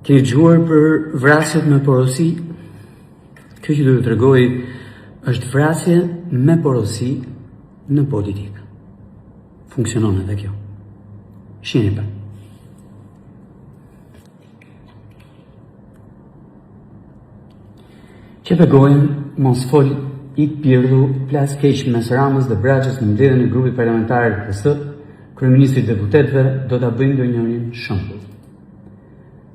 Ke dëgjuar për vrasjet me porosi? Kjo që do t'ju tregoj është vrasje me porosi në politikë. Funksionon edhe kjo. Shihni pa. Qepe gojën, mos fol ik pirdu, plas keq mes Ramës dhe Braçës në mbledhjen e grupit parlamentar të PS, kryeministri i deputetëve do ta bëjnë ndonjërin shembull.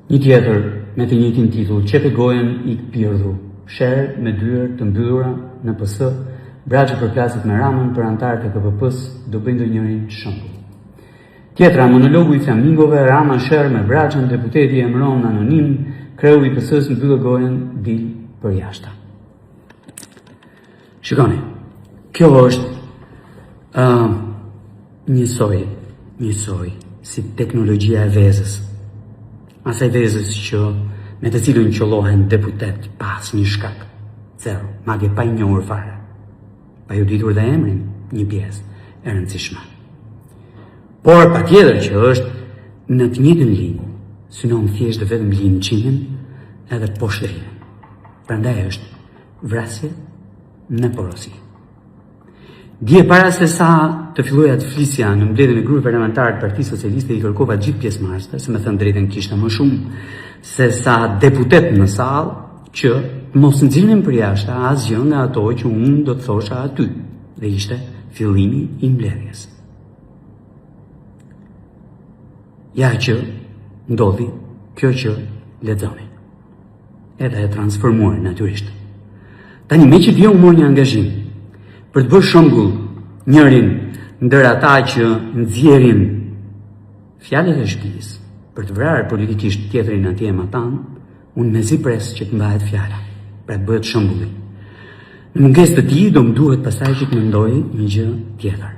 Një tjetër me të njëjtin titull, qepe gojën ik pirdu, sherë me dyer të mbyllura në PS, Braçë përplaset me Ramën për antarët e KPP-s do bëjnë ndonjërin shembull. Tjetra, monologu i flamingove, Rama sherë me Braçën, deputeti emëron anonim, kreu i PS-s mbyllë gojën, dil për jashta. Shikoni, kjo është njësoj si teknologjia e vezës. Asaj vezës që me të cilën qollohen deputet pas një shkak. Zero, madje pa i njohur fare. Pa ju ditur dhe emrin një pjesë e rëndësishme. Por patjetër që është në të njëjtën linjë, synon thjesht dhe vetëm linqimin edhe poshtërinë. Prandaj është vrasje në porosi. Dje para se sa të filloja të flisja në mbledhjen e grupit parlamentar të Partisë Socialiste, i kërkova gjithë pjesëmarrësve, se me thënë drejtën kishte më shumë se sa deputet në sallë, që mos nxirrnin për jashtë asgjë nga ato që unë do të thosha aty, dhe ishte fillimi i mbledhjes. Ja që ndodhi kjo që lexoni. Edhe e transformuar natyrisht. Tani me që dje u mor një angazhim për të bërë shembull njërin ndër ata që nxjerrin fjalët e shtëpisë për të vrarë politikisht tjetrin atje matan, unë mezi pres që të mbahet fjala, pra të bëhet shembulli. Në mungesë të tij do më duhet pastaj që të mendoj një gjë tjetër.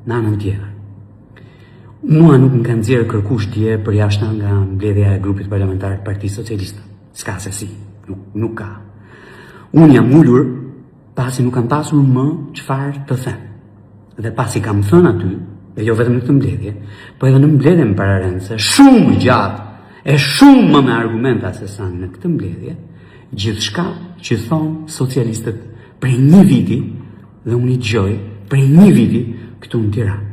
Në anën tjetër. Mua nuk më ka nxjerrë kërkush dje përjashta nga mbledhja e grupit parlamentar të Partisë Socialiste. S'ka se si, nuk ka. Unë jam ullur pasi nuk kam pasur më çfarë të them. Dhe pasi kam thënë aty, dhe jo vetëm në këtë mbledhje, po edhe në mbledhjen pararendëse, shumë gjatë, e shumë më me argumenta se sa në këtë mbledhje, gjithçka që thonë socialistët prej një viti, dhe unë i dëgjoj prej një viti këtu në Tiranë.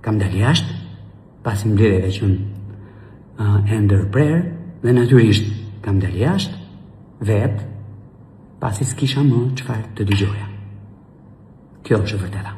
Kam dalë jashtë, pasi mbledhja ka qenë e ndërprerë, dhe natyrisht kam dalë jashtë, vetë, pasi s'kisha më çfarë të dëgjoja. Kjo është e vërteta.